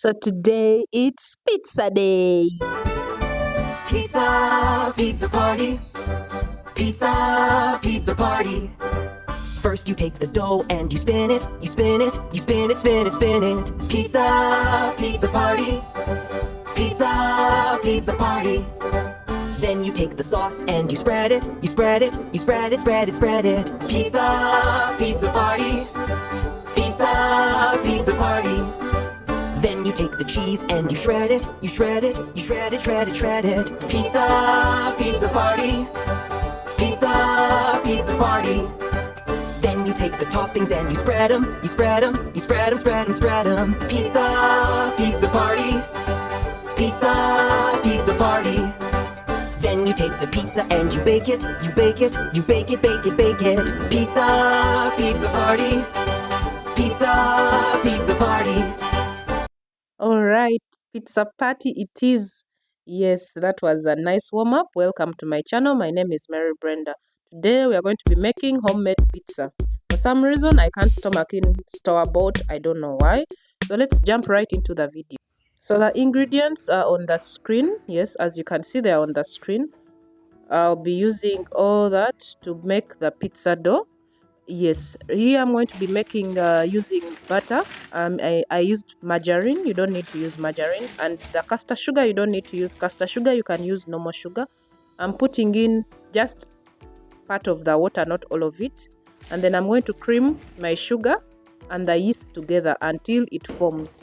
So today it's pizza day. Pizza, pizza party. Pizza, pizza party. First you take the dough and you spin it, you spin it, you spin it, spin it, spin it. Pizza, pizza party. Pizza, pizza party. Then you take the sauce and you spread it, you spread it, you spread it, spread it, spread it. Pizza, pizza party. Pizza, pizza party. Then you take the cheese and you shred it, you shred it, you shred it, shred it, shred it. Pizza, pizza party. Pizza, pizza party. Then you take the toppings and you spread them, you spread them, you spread them, spread them, spread them. Pizza, pizza party. Pizza, pizza party. Then you take the pizza and you bake it, you bake it, you bake it, bake it, bake it. Pizza, pizza party. Pizza, pizza party. All right, pizza party it is. Yes, that was a nice warm-up. Welcome to my channel. My name is Mary Brenda. Today we are going to be making homemade pizza. For some reason, I can't stomach in store-bought. I don't know why. So let's jump right into the video. So the ingredients are on the screen. Yes, as you can see, they are on the screen. I'll be using all that to make the pizza dough. Yes, here I'm going to be making using butter. I used margarine. You don't need to use margarine. And the caster sugar, you don't need to use caster sugar. You can use normal sugar. I'm putting in just part of the water, not all of it. And then I'm going to cream my sugar and the yeast together until it forms.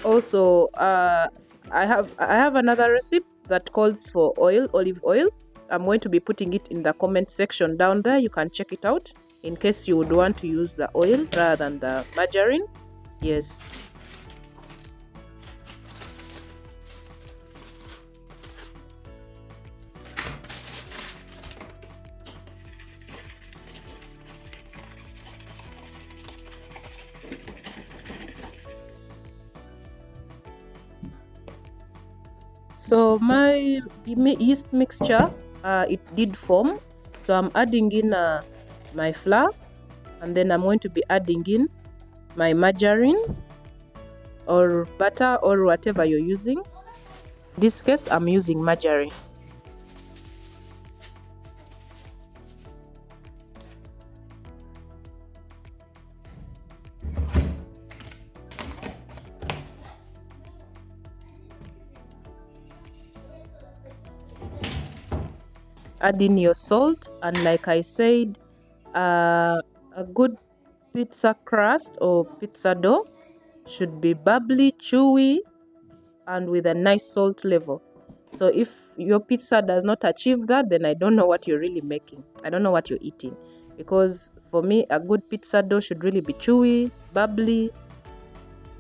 Also, I have another recipe that calls for olive oil. I'm going to be putting it in the comment section down there. You can check it out in case you would want to use the oil rather than the margarine. Yes. So my yeast mixture, it did form. So I'm adding in my flour, and then I'm going to be adding in my margarine or butter or whatever you're using. In this case, I'm using margarine. Add in your salt, and like I said, a good pizza crust or pizza dough should be bubbly, chewy, and with a nice salt level. So if your pizza does not achieve that, then I don't know what you're really making. I don't know what you're eating. Because for me, a good pizza dough should really be chewy, bubbly,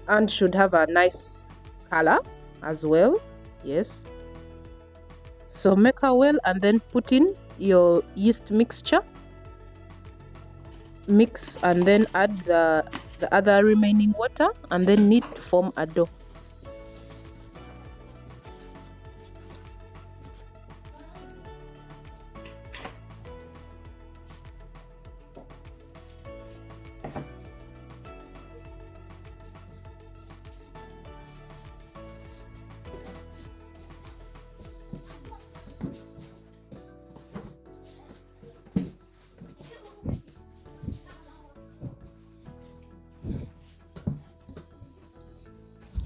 and should have a nice color as well. Yes. So make a well and then put in your yeast mixture. Mix and then add the other remaining water and then knead to form a dough.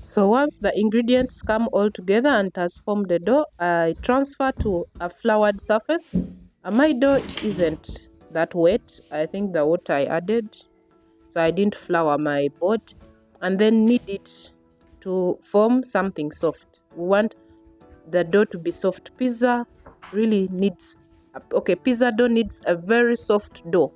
So once the ingredients come all together and has formed the dough, I transfer to a floured surface. My dough isn't that wet. I think the water I added, so I didn't flour my board. And then knead it to form something soft. We want the dough to be soft. Pizza really needs, pizza dough needs a very soft dough.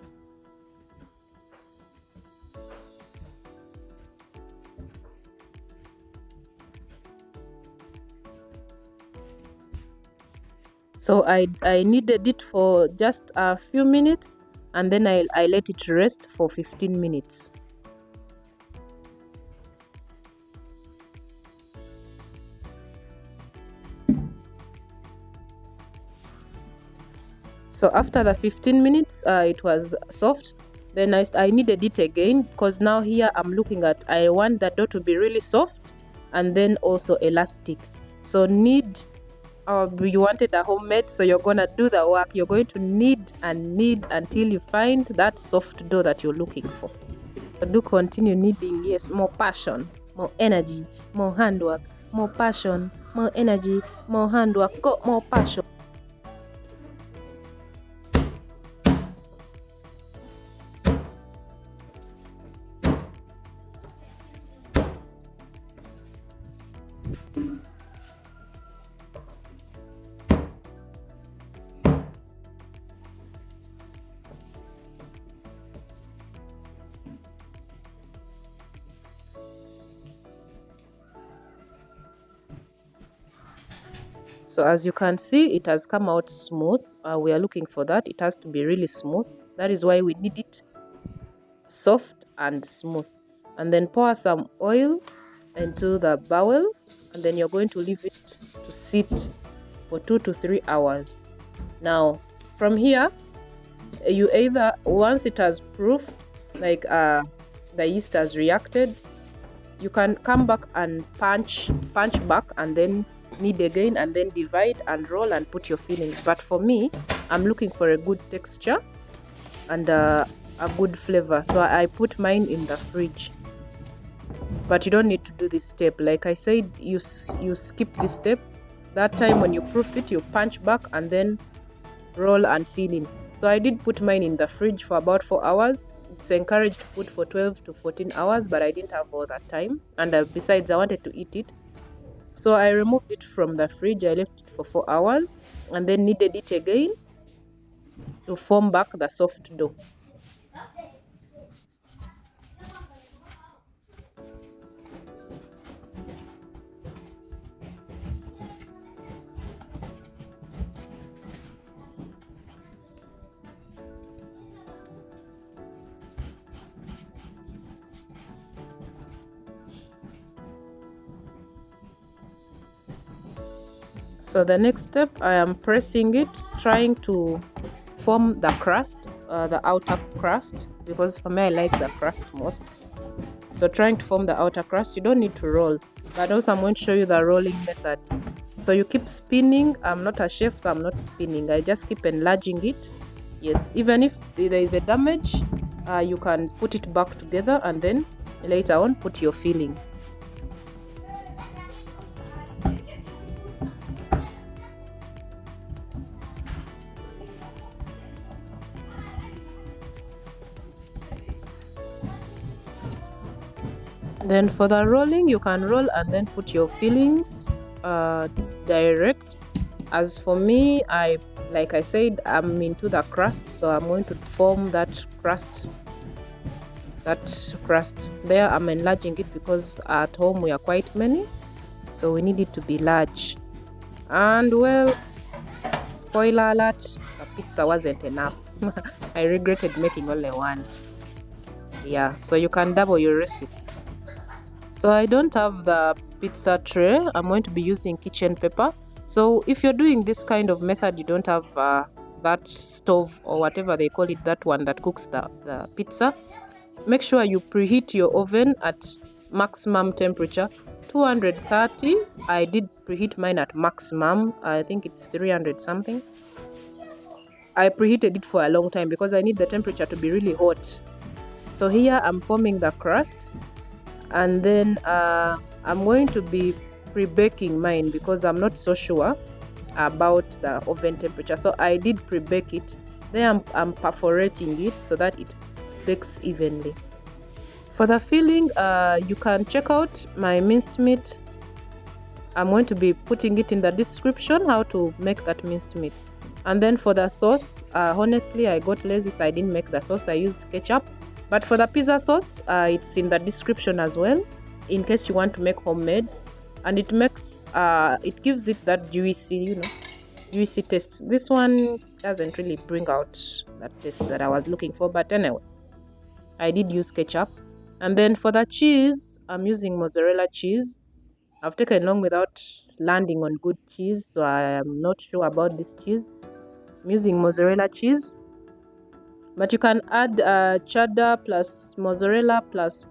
So I kneaded it for just a few minutes, and then I let it rest for 15 minutes. So after the 15 minutes, it was soft. Then I kneaded it again, because now here I'm looking at, I want the dough to be really soft and then also elastic. So knead, you wanted a homemade, so you're gonna do the work. You're going to knead and knead until you find that soft dough that you're looking for. So do continue kneading. Yes, more passion, more energy, more handwork, more passion, more energy, more handwork, go more passion. So as you can see, it has come out smooth. We are looking for that. It has to be really smooth. That is why we need it soft and smooth. And then pour some oil into the bowl, and then you're going to leave it to sit for 2 to 3 hours. Now, from here, you either, once it has proofed, like the yeast has reacted, you can come back and punch back and then knead again and then divide and roll and put your fillings. But for me, I'm looking for a good texture and a good flavor, so I put mine in the fridge. But you don't need to do this step. Like I said, you skip this step. That time when you proof it, you punch back and then roll and fill in. So I did put mine in the fridge for about 4 hours. It's encouraged to put for 12 to 14 hours, but I didn't have all that time. And besides, I wanted to eat it. So I removed it from the fridge. I left it for 4 hours and then kneaded it again to form back the soft dough. So the next step, I am pressing it, trying to form the crust, the outer crust, because for me I like the crust most. So trying to form the outer crust, you don't need to roll, but also I'm going to show you the rolling method. So you keep spinning. I'm not a chef, so I'm not spinning. I just keep enlarging it. Yes, even if there is a damage, you can put it back together and then later on put your filling. Then for the rolling, you can roll and then put your fillings direct. As for me, like I said, I'm into the crust, so I'm going to form that crust. There, I'm enlarging it because at home we are quite many, so we need it to be large. And well, spoiler alert, the pizza wasn't enough. I regretted making only one. Yeah, so you can double your recipe. So I don't have the pizza tray. I'm going to be using kitchen paper. So if you're doing this kind of method, you don't have that stove or whatever they call it, that one that cooks the pizza, make sure you preheat your oven at maximum temperature, 230. I did preheat mine at maximum. I think it's 300 something. I preheated it for a long time because I need the temperature to be really hot. So here I'm forming the crust, and then I'm going to be pre-baking mine because I'm not so sure about the oven temperature. So I did pre-bake it. Then I'm perforating it so that it bakes evenly. For the filling, you can check out my minced meat. I'm going to be putting it in the description how to make that minced meat. And then for the sauce, honestly, I got lazy, so I didn't make the sauce. I used ketchup. But for the pizza sauce, it's in the description as well, in case you want to make homemade. And it makes, it gives it that juicy, juicy taste. This one doesn't really bring out that taste that I was looking for. But anyway, I did use ketchup. And then for the cheese, I'm using mozzarella cheese. I've taken long without landing on good cheese, so I am not sure about this cheese. I'm using mozzarella cheese. But you can add cheddar plus mozzarella plus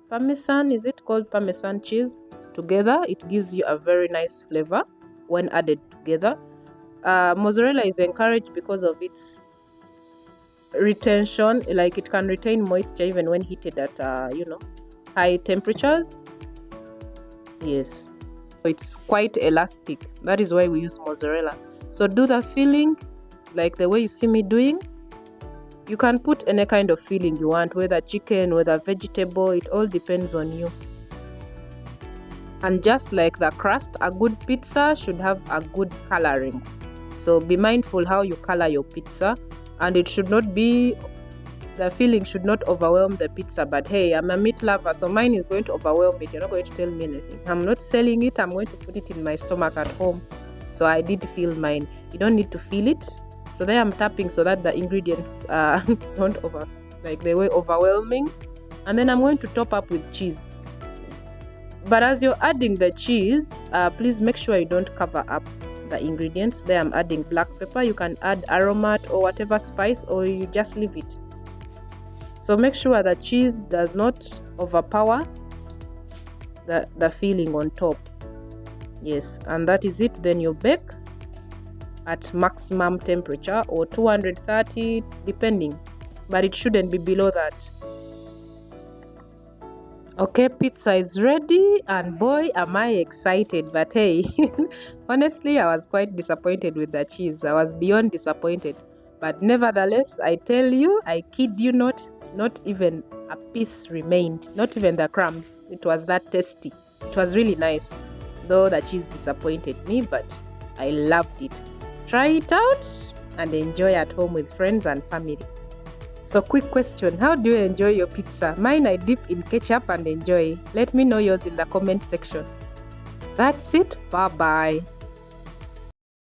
parmesan. Is it called parmesan cheese? together, it gives you a very nice flavor when added together. Mozzarella is encouraged because of its retention, like it can retain moisture even when heated at high temperatures. Yes, so it's quite elastic. That is why we use mozzarella. So do the filling like the way you see me doing. You can put any kind of filling you want, whether chicken, whether vegetable, it all depends on you. And just like the crust, a good pizza should have a good coloring. So be mindful how you color your pizza, and it should not be, the filling should not overwhelm the pizza. But hey, I'm a meat lover, so mine is going to overwhelm it. You're not going to tell me anything. I'm not selling it, I'm going to put it in my stomach at home. So I did feel mine. You don't need to feel it. So there I'm tapping so that the ingredients don't they were overwhelming. And then I'm going to top up with cheese. But as you're adding the cheese, please make sure you don't cover up the ingredients. There I'm adding black pepper. You can add aromat or whatever spice, or you just leave it. So make sure the cheese does not overpower the filling on top. Yes, and that is it. Then you bake at maximum temperature, or 230 depending, but it shouldn't be below that. Okay, pizza is ready, and boy am I excited. But hey, honestly I was quite disappointed with the cheese. I was beyond disappointed, but nevertheless, I tell you, I kid you not even a piece remained, not even the crumbs. It was that tasty. It was really nice, though the cheese disappointed me, but I loved it. Try it out and enjoy at home with friends and family. So quick question, how do you enjoy your pizza? Mine I dip in ketchup and enjoy. Let me know yours in the comment section. That's it. Bye bye.